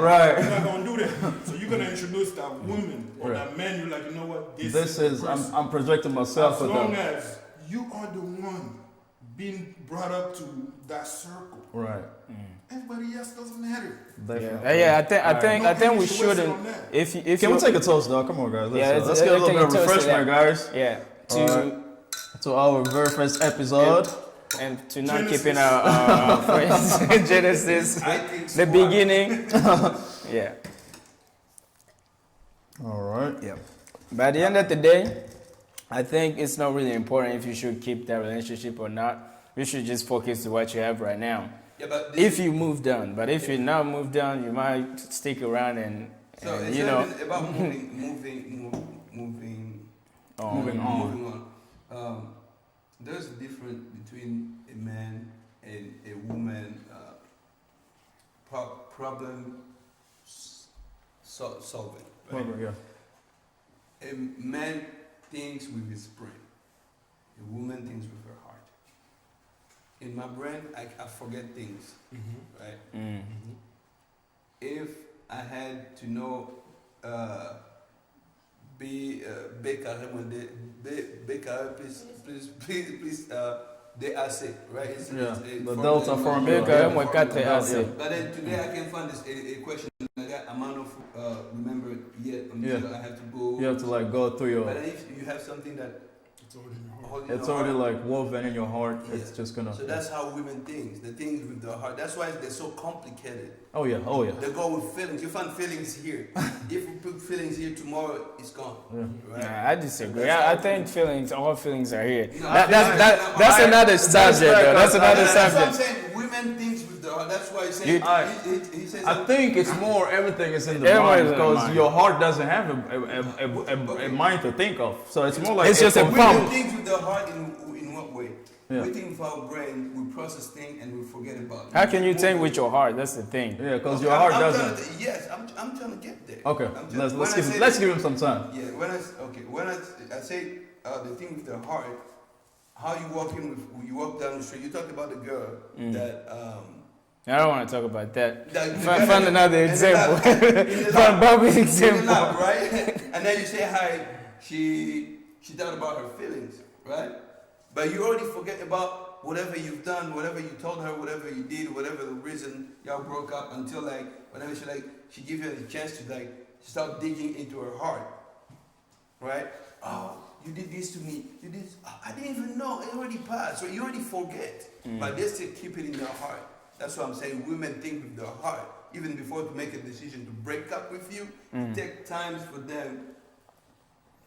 Right. You're not gonna do that. So you're gonna introduce that woman or that man. You're like, you know what? This is I'm projecting myself as with long them. as you are the one being brought up to that circle. Right. Everybody else doesn't matter. I think we shouldn't. If Can we take a toast, dog? Come on, guys. Let's get a little bit of refreshment, guys. Yeah. To our very first episode. And to not keeping our friends Genesis, the beginning. Yeah. All right. Yeah. By the end of the day, I think it's not really important if you should keep that relationship or not. You should just focus to what you have right now. Yeah, but If you moved on, but if you're not moved on, you might stick around and it's you know. about moving on. There's a difference between a man and a woman. Problem solving. Right? Problem, yeah. A man thinks with his brain. A woman thinks with her heart. In my brain, I forget things, right? Mm. If I had to know, please, DAC, right? The delta formula. But then today I can find this a question like that. I might not remember it yet until I have to go. You have to like go through your. But then if you have something that It's already like woven in your heart. Yeah. It's just gonna. So that's how women think. The things with the heart. That's why they're so complicated. Oh yeah. They go with feelings. You find feelings here. If we put feelings here tomorrow, it's gone. Right? Nah, I disagree. I think all feelings are here. No, That's another subject, though. That's another That's what I'm subject. saying. Women think with the heart. That's why he says. He says. I think it's more everything is in the Everything mind is in the because mind. your heart doesn't have a mind to think of. So it's more like It's just a We pump. do things with the heart in what way? Yeah. We think with our brain, we process things and we forget about it. How can you think with your heart? That's the thing. Yeah, because your heart doesn't. I'm trying to get there. Okay, I'm let's give him some time. Yeah, when I say the thing with the heart, how you you walk down the street. You talked about the girl that. I don't want to talk about that. Find Find another example. Find Bobby's example. Right? And then you say hi. She thought about her feelings, right? But you already forget about whatever you've done, whatever you told her, whatever you did, whatever the reason y'all broke up until whenever she give you a chance to start digging into her heart, right? Oh, you did this to me. You did. Oh, I didn't even know. It already passed. So you already forget. But they still keep it in their heart. That's what I'm saying. Women think with their heart. Even before to make a decision to break up with you, it takes time for them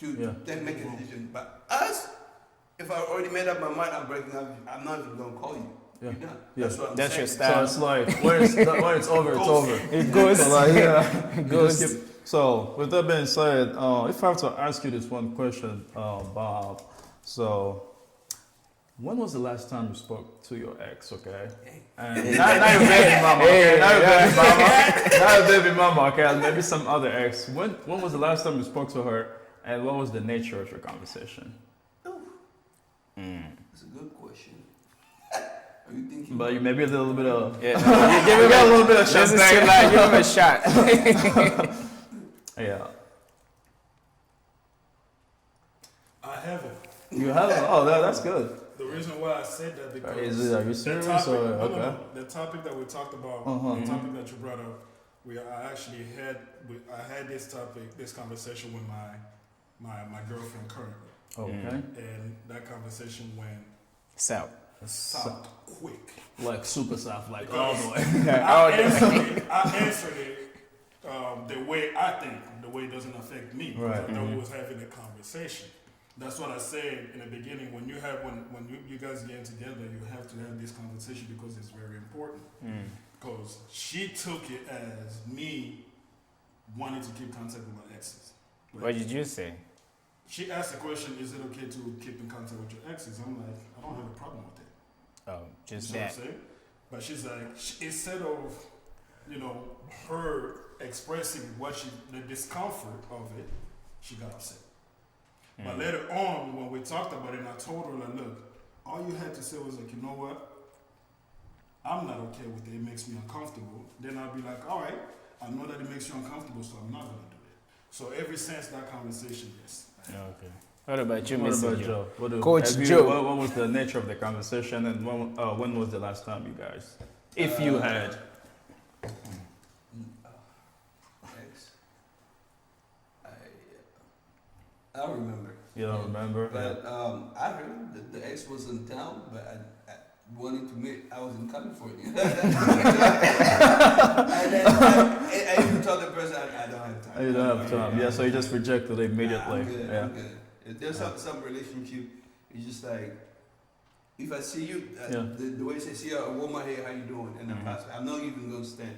to make a decision. But us, if I already made up my mind, I'm breaking up. I'm not even gonna call you. Yeah. You're done. Yeah. That's what I'm That's saying. your style. So it's like when it's over, it's over. It goes. So like, yeah, It goes. So with that being said, if I have to ask you this one question, Bob, so when was the last time you spoke to your ex? Okay, and not your baby mama. Okay, not your baby mama. Not your baby mama. Okay, and maybe some other ex. When was the last time you spoke to her, and what was the nature of your conversation? That's a good question. Are you thinking? But you maybe a little bit of Yeah, you give him a little bit of This is champagne. too loud. Give him a shot. Yeah, I haven't. you haven't. Oh, that's good. The reason why I said that because Are you serious topic, or no, okay? no, the topic that we talked about, the topic that you brought up, I had this conversation with my girlfriend currently, Okay. and that conversation went South. south quick. Like super soft, like Because all the way. I answered it the way I think, the way it doesn't affect me. Right. I thought we was having a conversation. That's what I said in the beginning. When you guys get together, you have to have this conversation because it's very important. Because she took it as me wanting to keep contact with my exes. What did you say? She asked the question, is it okay to keep in contact with your exes? I'm like, I don't have a problem with that. Oh, just You know what that. I'm saying? But she's like, instead of, her expressing the discomfort of it, she got upset. But later on, when we talked about it, and I told her, like, look, all you had to say was like, you know what? I'm not okay with it. It makes me uncomfortable. Then I'll be like, all right, I know that it makes you uncomfortable, so I'm not going to do it. So ever since that conversation, yes. Okay. What about you, What Mr. about Joe? Joe? Coach Joe. What was the nature of the conversation, and when was the last time you guys, if you had? Ex. I don't remember. You don't remember? But I heard that the ex was in town, but I wanted to meet. I was in California. And then I even told the person I don't have time. You don't have time. Yeah, so you just rejected it Nah, immediately. I'm good. Yeah. I'm good. There's some relationship. It's just like if I see you, the way you say, see a woman, hey, how you doing? And I pass, I'm not even gonna stand,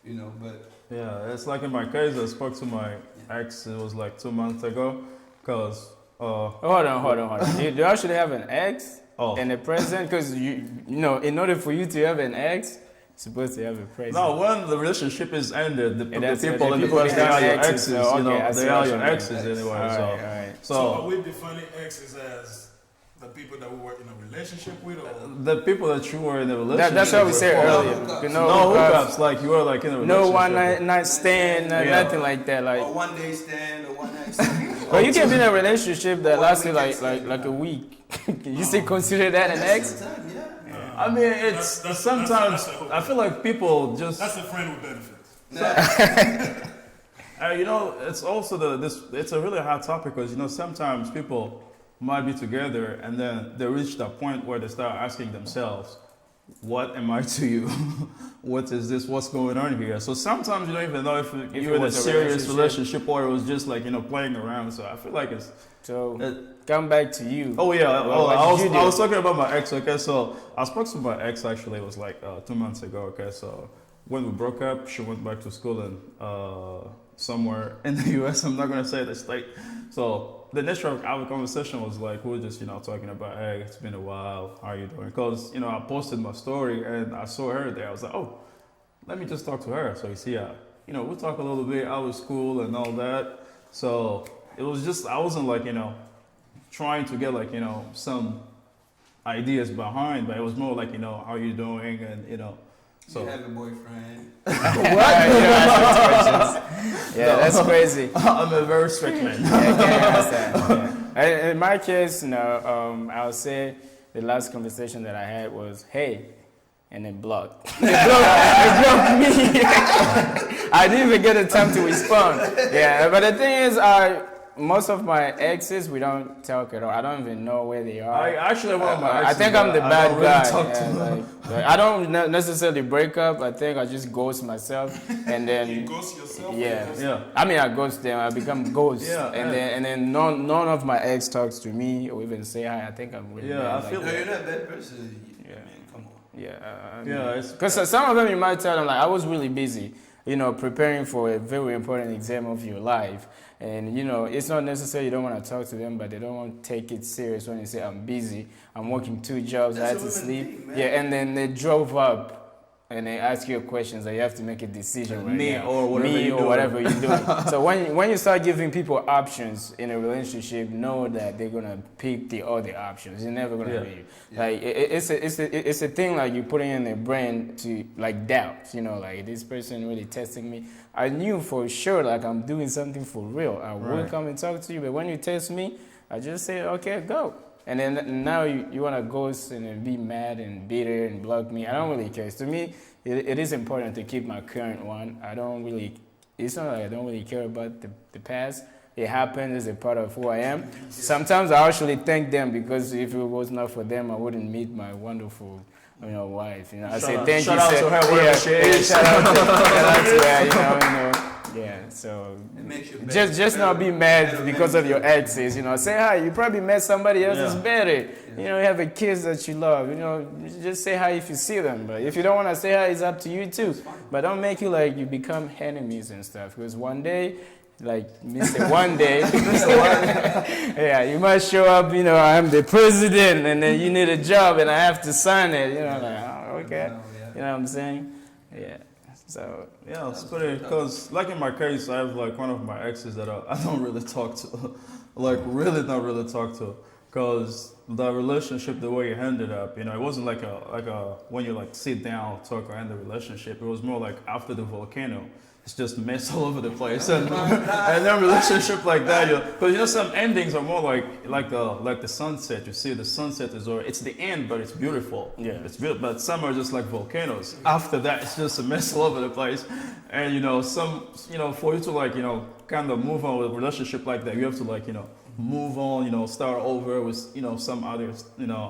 you know. But Yeah, it's like in my case, I spoke to my ex. It was like 2 months ago, cause Hold on. Do you actually have an ex in the present? Because you know, in order for you to have an ex, you're supposed to have a present. no, when the relationship is ended, the people in the people past, they are your exes, exes. so, You know, okay, I see they what are you your mean. exes anyway. All right. So are we defining exes as the people that we were in a relationship with, or the people that you were in a relationship. That's what we said with, earlier. No hookups, like you were like in a relationship. No one night stand, nothing like that. Like, or one day stand or one night stand. but you can be in a relationship that lasted like a week. You still consider that an ex? I mean, it's That's sometimes a I feel like people just that's a friend with benefits. you know, it's also it's a really hard topic because, you know, sometimes people might be together and then they reach that point where they start asking themselves, what am I to you? What is this? What's going on here? So sometimes you don't even know if you're in a serious relationship or it was just like, you know, playing around. So I feel like it's... So, come back to you. Oh, yeah. What I was talking about my ex, okay? So I spoke to my ex, actually. It was like 2 months ago, okay? So when we broke up, she went back to school in somewhere in the U.S. I'm not going to say the state. So the nature of our conversation was like, we were just, you know, talking about, hey, it's been a while. How are you doing? Because, you know, I posted my story and I saw her there. I was like, oh, let me just talk to her. So you see, you know, we'll talk a little bit. I was cool and all that. So it was just, I wasn't like, you know, trying to get like, you know, some ideas behind, but it was more like, you know, how are you doing? And, you know, so. You have a boyfriend. Yeah, that's crazy. I'm a very strict man. Yeah, I can understand. Yeah. In my case, you know, I would say the last conversation that I had was, hey, and then blocked. It blocked me. I didn't even get a time to respond. Yeah, but the thing is, most of my exes, we don't talk at all. I don't even know where they are. I actually want my exes, I think I'm the bad really guy. talk to Like, I don't necessarily break up. I think I just ghost myself, and then You ghost yourself? Yeah. I mean, I ghost them. I become ghost, Yeah, and then none of my ex talks to me or even say hi. I think I'm really Yeah, bad I feel No, you're not a bad person. Yeah. Man, come on. Yeah, it's because some of them you might tell them like I was really busy, you know, preparing for a very important exam of your life, and you know it's not necessarily you don't want to talk to them, but they don't want to take it serious when you say I'm busy, I'm working 2 jobs, I had to sleep, and then they drove up. And they ask you questions that you have to make a decision right Me now. or whatever Me you're or doing. whatever you're doing. So when you start giving people options in a relationship, know that they're gonna pick the other options. It's never gonna be you. Like it's a thing like you putting in their brain to like doubt. You know, like this person really testing me. I knew for sure like I'm doing something for real. I will come and talk to you, but when you test me, I just say okay, go. And then now you want to ghost and then be mad and bitter and block me. I don't really care. To me, it is important to keep my current one. It's not like I don't really care about the past. It happened, it's a part of who I am. Sometimes I actually thank them because if it was not for them, I wouldn't meet my wonderful, you know, wife. You know, I say thank you. Shout out to her wherever she is. Shout out to her, you know. Yeah, so It makes you better. just not be mad because of your exes, you know. Say hi. You probably met somebody else that's better. You know, you have a kids that you love. You know, just say hi if you see them. But if you don't want to say hi, it's up to you too. But don't make it like you become enemies and stuff. Because one day, like Mr. One Day, yeah, you might show up. You know, I'm the president, and then you need a job, and I have to sign it. You know, like oh, okay. You know what I'm saying? Yeah. So yeah, it's pretty because like in my case, I have like one of my exes that I don't really talk to, like really not really talk to, because the relationship, the way it ended up, you know, it wasn't like a when you like sit down talk or end the relationship. It was more like after the volcano. It's just mess all over the place, and then relationship like that, because you know some endings are more like the sunset. You see, the sunset is or it's the end, but it's beautiful. Yeah, it's beautiful. But some are just like volcanoes. After that, it's just a mess all over the place, and you know for you to like kind of move on with a relationship like that, you have to like move on, start over with some other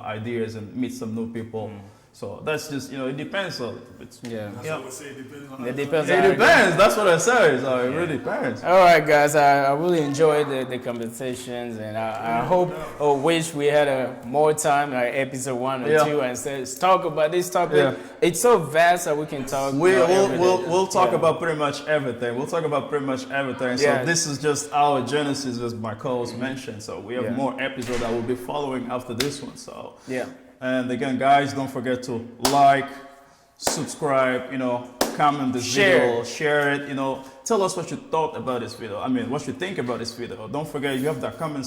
ideas and meet some new people. So that's just, it depends on it. Yeah. That's what we say. It depends on. It depends. It depends. That's what I said. So it really depends. All right, guys. I really enjoyed the conversations, and I hope or wish we had more time, like episode 1 or 2, and let's talk about this topic. Yeah. It's so vast that we can talk. We'll talk about pretty much everything. We'll talk about pretty much everything. So this is just our genesis, as my co-host mentioned. So we have more episodes that will be following after this one. So yeah. And again, guys, don't forget to like, subscribe, comment this video, share it, tell us what you thought about this video. I mean, what you think about this video. Don't forget, you have that comment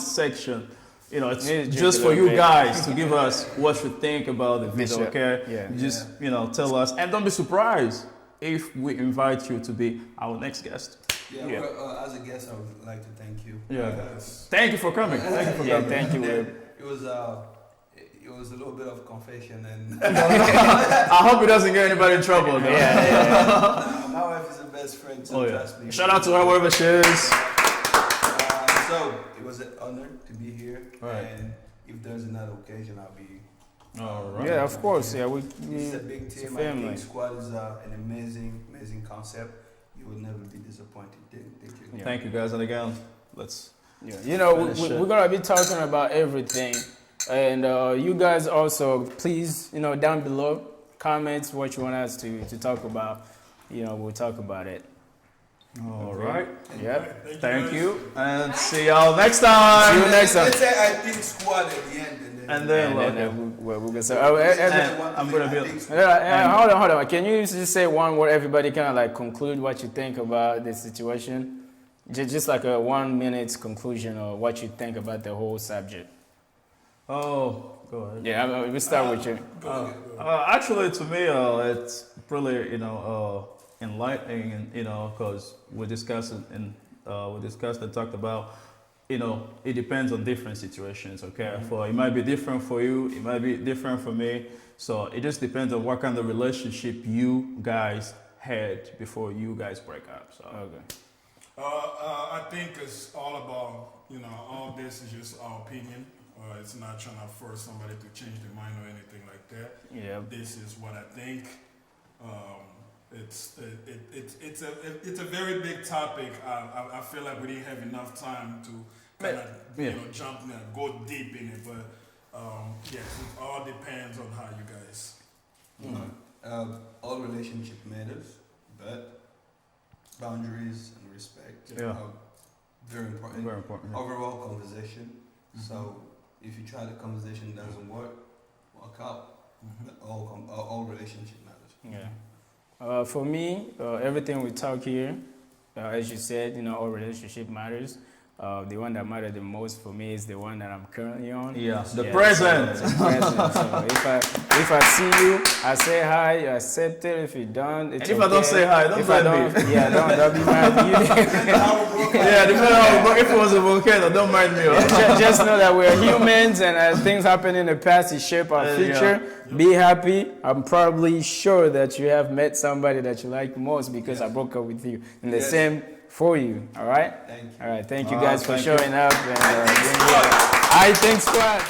section. It's just for you guys to give us what you think about the video, okay? Yeah. Just, tell us. And don't be surprised if we invite you to be our next guest. Yeah, well, as a guest, I would like to thank you. Yeah. Thank you for coming. Thank you for coming. Thank you. It was a little bit of confession, and I hope it doesn't get anybody in trouble. Though. My wife is the best friend, so trust me. Shout out to her wherever she is. So it was an honor to be here, and if there's another occasion, I'll be. All right. Yeah, of course. Yeah, it's a big team. I think Squad is an amazing concept. You will never be disappointed. Thank you. Yeah. Thank you, guys, and again, let's. Yeah. We're gonna be talking about everything. And you guys also, please, down below, comments what you want us to talk about. We'll talk about it. All right. Yep. Thank you. And see y'all next time. See you next time. Let's say I think Squad at the end. And then we're going to say, I'm going to be. Hold on. Can you just say one word, everybody kind of like conclude what you think about this situation? Just like a 1 minute conclusion or what you think about the whole subject. Oh, go ahead. Yeah, we'll start with you. Actually, to me, it's really, enlightening, because we discussed and talked about, it depends on different situations, okay? It might be different for you, it might be different for me. So it just depends on what kind of relationship you guys had before you guys break up. So I think it's all about, all this is just our opinion. It's not trying to force somebody to change their mind or anything like that. Yeah. This is what I think. It's a very big topic. I feel like we didn't have enough time to kind of jump in and go deep in it. But yes, it all depends on how you guys. All relationship matters, but boundaries and respect are very important. Very important. Yeah. Overall conversation. So if you try the conversation doesn't work out. All relationship matters. Yeah. For me, everything we talk here, as you said, all relationship matters. The one that matters the most for me is the one that I'm currently on. Yeah, the present. So if I see you, I say hi, you accept it. If you don't, it's if I don't say hi, don't mind me. Yeah, don't be mad at you. Yeah, depending on if it was a volcano, don't mind me. Just know that we're humans, and as things happen in the past, it shape our future. Yeah. Be happy. I'm probably sure that you have met somebody that you like most because I broke up with you. And the same for you. All right? Thank you. All right. Thank you guys for showing up. And I think Squad.